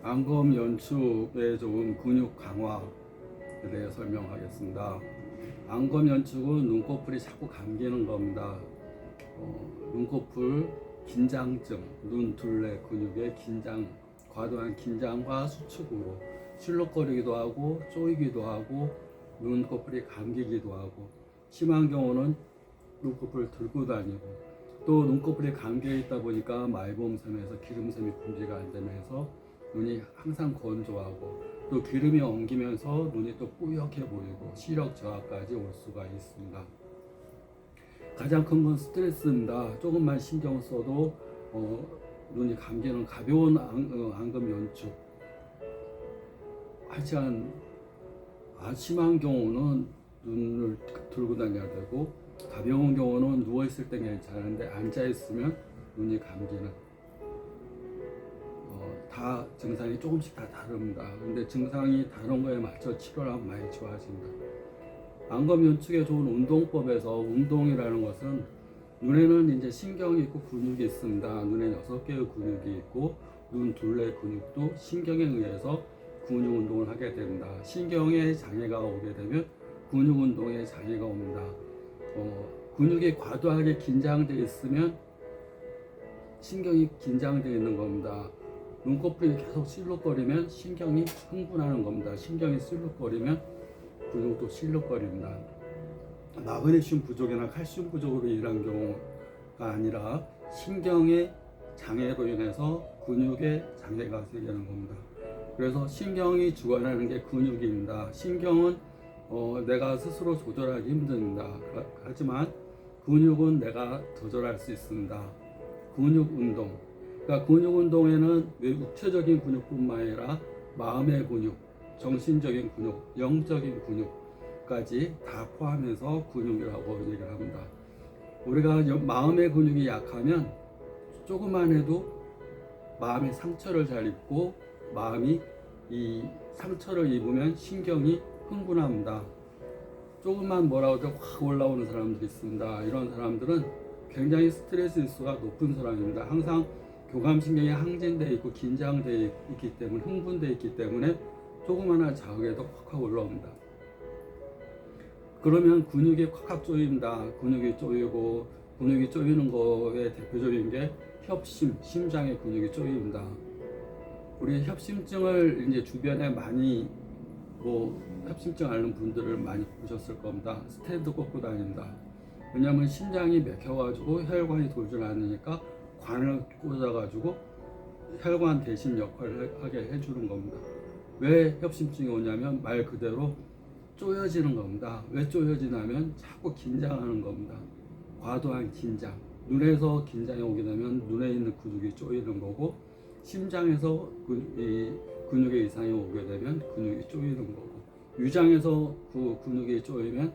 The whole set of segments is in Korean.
안검 연축에 좋은 근육 강화에 대해 설명하겠습니다. 안검 연축은 눈꺼풀이 자꾸 감기는 겁니다. 눈꺼풀 긴장증, 눈 둘레 근육의 긴장, 과도한 긴장과 수축으로 실룩거리기도 하고 쪼이기도 하고 눈꺼풀이 감기기도 하고, 심한 경우는 눈꺼풀을 들고 다니고, 또 눈꺼풀이 감겨 있다 보니까 말봄샘에서 기름샘이 분비가 안 되면서 눈이 항상 건조하고, 또 기름이 엉기면서 눈이 또 뿌옇게 보이고 시력 저하까지 올 수가 있습니다. 가장 큰 건 스트레스입니다. 조금만 신경 써도 눈이 감기는 가벼운 안검 연축, 하지만 심한 경우는 눈을 들고 다녀야 되고, 가벼운 경우는 누워있을 때 괜찮은데 앉아있으면 눈이 감기는 다 증상이 조금씩 다 다릅니다. 근데 증상이 다른 거에 맞춰 치료를 하면 많이 좋아집니다. 안검 연축에 좋은 운동법에서, 운동이라는 것은 눈에는 이제 신경이 있고 근육이 있습니다. 눈에 6개의 근육이 있고 눈 둘레 근육도 신경에 의해서 근육 운동을 하게 됩니다. 신경에 장애가 오게 되면 근육 운동에 장애가 옵니다. 근육이 과도하게 긴장되어 있으면 신경이 긴장되어 있는 겁니다. 눈꺼풀이 계속 실룩거리면 신경이 흥분하는 겁니다. 신경이 실룩거리면 근육도 실룩거립니다. 마그네슘 부족이나 칼슘 부족으로 인한 경우가 아니라 신경의 장애로 인해서 근육에 장애가 생기는 겁니다. 그래서 신경이 주관하는 게 근육입니다. 신경은 내가 스스로 조절하기 힘듭니다. 하지만 근육은 내가 조절할 수 있습니다. 근육 운동, 그러니까 근육 운동에는 육체적인 근육뿐만 아니라 마음의 근육, 정신적인 근육, 영적인 근육까지 다 포함해서 근육이라고 얘기를 합니다. 우리가 마음의 근육이 약하면 조금만 해도 마음의 상처를 잘 입고, 마음이 이 상처를 입으면 신경이 흥분합니다. 조금만 뭐라고 해도 확 올라오는 사람들이 있습니다. 이런 사람들은 굉장히 스트레스 지수가 높은 사람입니다. 항상 교감신경이 항진되어 있고 긴장되어 있기 때문에, 흥분되어 있기 때문에 조그마한 자극에도 확 올라옵니다. 그러면 근육이 콱콱 조입니다. 근육이 조이고, 근육이 조이는 거에 대표적인 게 협심, 심장의 근육이 조입니다. 우리 협심증을 이제 주변에 많이 협심증 앓는 분들을 많이 보셨을 겁니다. 스탠드 꽂고 다닌다. 왜냐하면 심장이 막혀가지고 혈관이 돌질 않으니까 관을 꽂아가지고 혈관 대신 역할을 하게 해주는 겁니다. 왜 협심증이 오냐면 말 그대로 쪼여지는 겁니다. 왜 쪼여지냐면 자꾸 긴장하는 겁니다. 과도한 긴장. 눈에서 긴장이 오게 되면 눈에 있는 근육이 쪼이는 거고, 심장에서 근육의 이상이 오게 되면 근육이 쪼이는 거고, 위장에서 그 근육이 쪼이면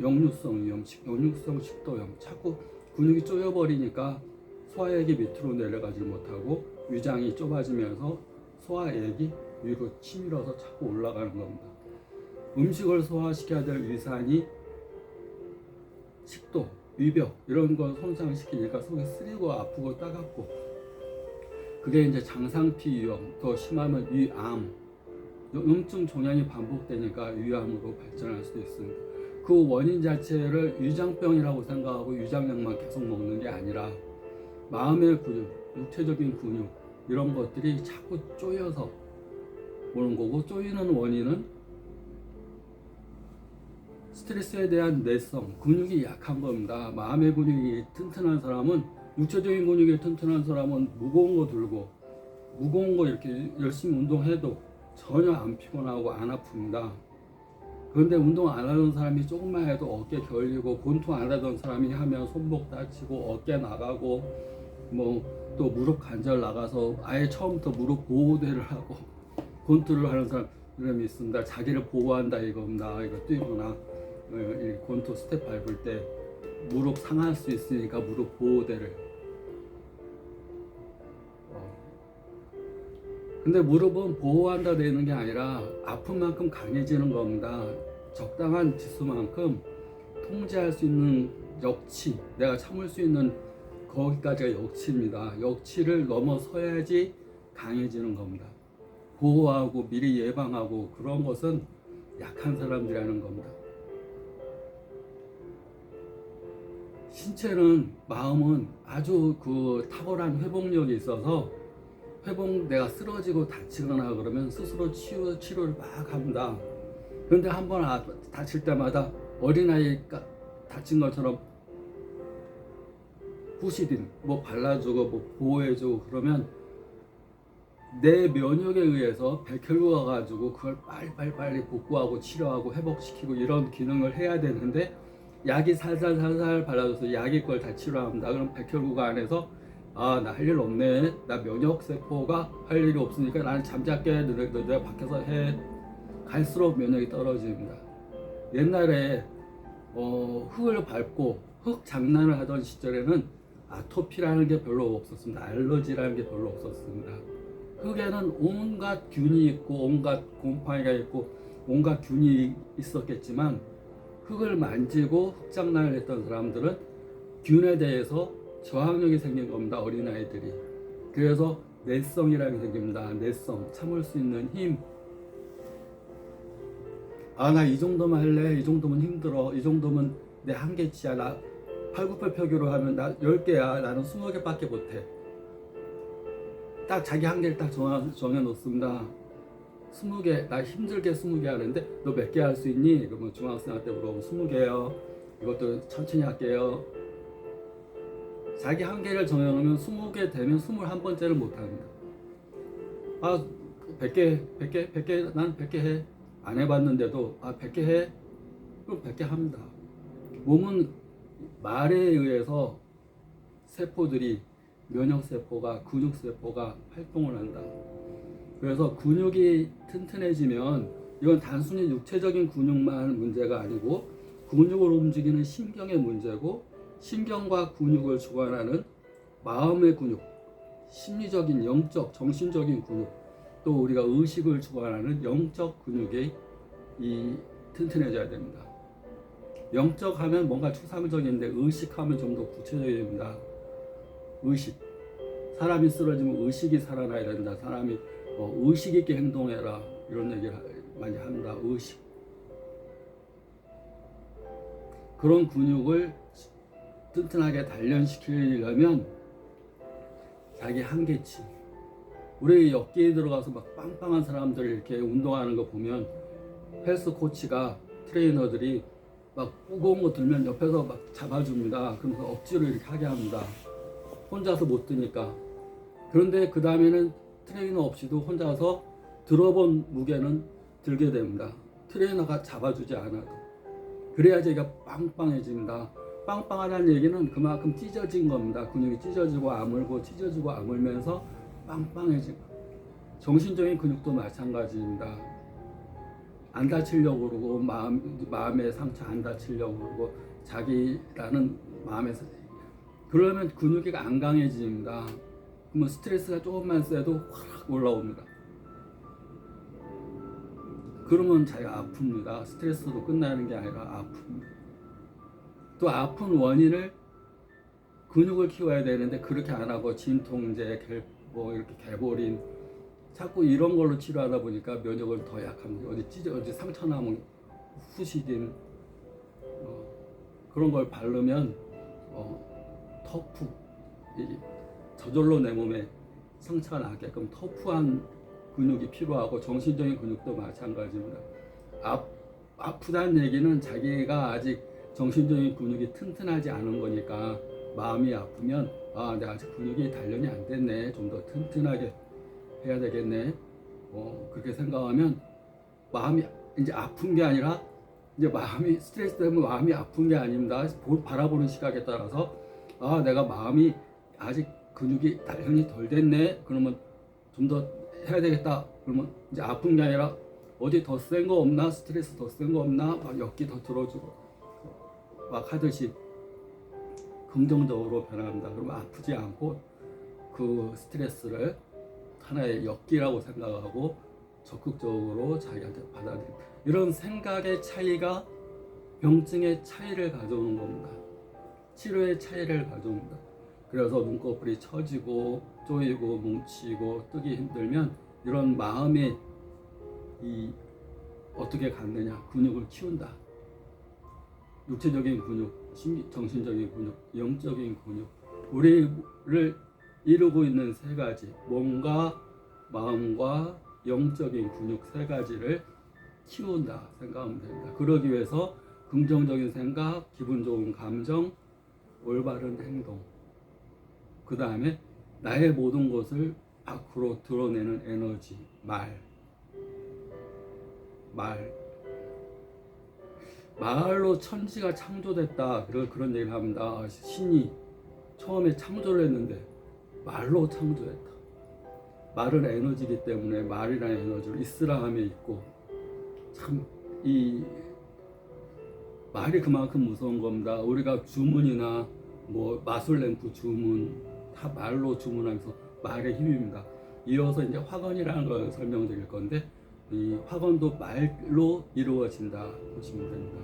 역류성 위염, 역류성 식도염, 자꾸 근육이 쪼여버리니까 소화액이 밑으로 내려가지 못하고 위장이 좁아지면서 소화액이 위로 치밀어서 자꾸 올라가는 겁니다. 음식을 소화시켜야 될 위산이 식도, 위벽 이런 걸 손상시키니까 속이 쓰리고 아프고 따갑고, 그게 이제 장상피 위염, 더 심하면 위암, 염증 종양이 반복되니까 위암으로 발전할 수도 있습니다. 그 원인 자체를 위장병이라고 생각하고 위장약만 계속 먹는 게 아니라 마음의 근육, 육체적인 근육 이런 것들이 자꾸 쪼여서 오는 거고, 쪼이는 원인은 스트레스에 대한 내성, 근육이 약한 겁니다. 마음의 근육이 튼튼한 사람은, 육체적인 근육이 튼튼한 사람은 무거운 거 들고 무거운 거 이렇게 열심히 운동해도 전혀 안 피곤하고 안 아픕니다. 그런데 운동 안 하던 사람이 조금만 해도 어깨 결리고, 권투 안 하던 사람이 하면 손목 다치고 어깨 나가고, 또 무릎 관절 나가서 아예 처음부터 무릎 보호대를 하고 권투를 하는 사람이 있습니다. 자기를 보호한다 이겁니다. 이거 뛰거나 권투 스텝 밟을 때 무릎 상할 수 있으니까 무릎 보호대를. 근데 무릎은 보호한다 되는 게 아니라 아픈 만큼 강해지는 겁니다. 적당한 지수만큼 통제할 수 있는 역치, 내가 참을 수 있는 거기까지가 역치입니다. 역치를 넘어서야지 강해지는 겁니다. 보호하고 미리 예방하고 그런 것은 약한 사람들이 하는 겁니다. 신체는, 마음은 아주 그 탁월한 회복력이 있어서 내가 쓰러지고 다치거나 그러면 스스로 치료를 막 합니다. 그런데 한번 다칠 때마다 어린아이가 다친 것처럼 후시딘 뭐 발라주고 뭐 보호해주고 그러면 내 면역에 의해서 백혈구가 가지고 그걸 빨리 복구하고 치료하고 회복시키고 이런 기능을 해야 되는데, 약이 살살 발라줘서 약이 걸 다 치료합니다. 그럼 백혈구가 안에서 나 할 일 없네, 나 면역세포가 할 일이 없으니까 나는 잠자게, 너네 밖에서 해. 갈수록 면역이 떨어집니다. 옛날에 흙을 밟고 흙 장난을 하던 시절에는 아토피라는 게 별로 없었습니다. 알러지라는 게 별로 없었습니다. 흙에는 온갖 균이 있고 온갖 곰팡이가 있고 온갖 균이 있었겠지만, 흙을 만지고 흙장난을 했던 사람들은 균에 대해서 저항력이 생긴 겁니다. 어린아이들이. 그래서 내성이라는 게 생깁니다. 내성, 참을 수 있는 힘. 나 이 정도만 할래, 이 정도면 힘들어, 이 정도면 내 한계치야, 나 팔굽혀펴기로 하면 나 10개야, 나는 20개밖에 못해. 딱 자기 한계를 딱 정해놓습니다. 20개, 나 힘들게 20개 하는데 너 몇 개 할 수 있니? 그러면 중학생한테 물어보면 20개요. 이것도 천천히 할게요. 자기 한계를 정해놓으면 20개 되면 21번째를 못합니다. 100개, 난 100개 해. 안 해봤는데도 100개 해? 그럼 100개 합니다. 몸은 말에 의해서 세포들이, 면역세포가, 근육세포가 활동을 한다. 그래서 근육이 튼튼해지면 이건 단순히 육체적인 근육만 문제가 아니고 근육을 움직이는 신경의 문제고, 신경과 근육을 주관하는 마음의 근육, 심리적인, 영적, 정신적인 근육, 또 우리가 의식을 주관하는 영적 근육이 튼튼해져야 됩니다. 영적 하면 뭔가 추상적인데 의식하면 좀 더 구체적입니다. 의식. 사람이 쓰러지면 의식이 살아나야 된다. 사람이 의식 있게 행동해라. 이런 얘기를 많이 합니다. 의식. 그런 근육을 튼튼하게 단련시키려면 자기 한계치. 우리 역기에 들어가서 막 빵빵한 사람들 이렇게 운동하는 거 보면 헬스 코치가, 트레이너들이 막 무거운 거 들면 옆에서 막 잡아줍니다. 그러면서 억지로 이렇게 하게 합니다. 혼자서 못 드니까. 그런데 그 다음에는 트레이너 없이도 혼자서 들어본 무게는 들게 됩니다. 트레이너가 잡아주지 않아도. 그래야 제가 빵빵해집니다. 빵빵하다는 얘기는 그만큼 찢어진 겁니다. 근육이 찢어지고 아물고 찢어지고 아물면서 빵빵해지고. 정신적인 근육도 마찬가지입니다. 안 다치려고 그러고 마음의 상처 안 다치려고 그러고 자기라는 마음에서, 그러면 근육이 안 강해집니다. 그러면 스트레스가 조금만 세도 확 올라옵니다. 그러면 자기가 아픕니다. 스트레스로 끝나는 게 아니라 아픕니다. 또 아픈 원인을, 근육을 키워야 되는데 그렇게 안 하고 진통제, 이렇게 개보린, 자꾸 이런 걸로 치료하다 보니까 면역을 더 약합니다. 어디 상처 나면 후시딘 그런 걸 바르면 터프, 저절로 내 몸에 상처가 나게끔 터프한 근육이 필요하고, 정신적인 근육도 마찬가지입니다. 아프다는 얘기는 자기가 아직 정신적인 근육이 튼튼하지 않은 거니까, 마음이 아프면 내가 아직 근육이 단련이 안 됐네, 좀 더 튼튼하게 해야 되겠네, 그렇게 생각하면 마음이 이제 아픈 게 아니라, 이제 마음이 스트레스 때문에 마음이 아픈 게 아닙니다. 바라보는 시각에 따라서 내가 마음이 아직 근육이 단련이 덜 됐네, 그러면 좀 더 해야 되겠다. 그러면 이제 아픈 게 아니라 어디 더 센 거 없나, 스트레스 더 센 거 없나, 막 엮기 더 들어주고 막 하듯이 긍정적으로 변합니다. 그러면 아프지 않고 그 스트레스를 하나의 역기라고 생각하고 적극적으로 자기한테 받아들이고, 이런 생각의 차이가 병증의 차이를 가져오는 겁니다. 치료의 차이를 가져옵니다. 그래서 눈꺼풀이 처지고 쪼이고 뭉치고 뜨기 힘들면 이런 마음이 어떻게 갖느냐, 근육을 키운다. 육체적인 근육, 정신적인 근육, 영적인 근육, 우리를 이루고 있는 세 가지, 몸과 마음과 영적인 근육 세 가지를 키운다 생각하면 됩니다. 그러기 위해서 긍정적인 생각, 기분 좋은 감정, 올바른 행동, 그 다음에 나의 모든 것을 밖으로 드러내는 에너지, 말로 천지가 창조됐다. 그런 얘기를 합니다. 신이 처음에 창조를 했는데 말로 창조했다. 말은 에너지이기 때문에 말이라는 에너지를 이슬람에 있고, 참 이 말이 그만큼 무서운 겁니다. 우리가 주문이나 뭐 마술램프 주문 다 말로 주문하면서 말의 힘입니다. 이어서 이제 화건이라는 걸 설명드릴 건데, 이 화건도 말로 이루어진다 보시면 됩니다.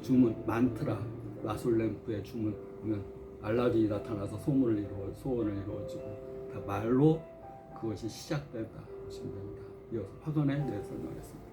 주문, 만트라, 마술램프의 주문하면 알라딘이 나타나서 소원을 이루어지고 다 말로 그것이 시작된다 보시면 됩니다. 이어서 화건에 대해 설명하겠습니다.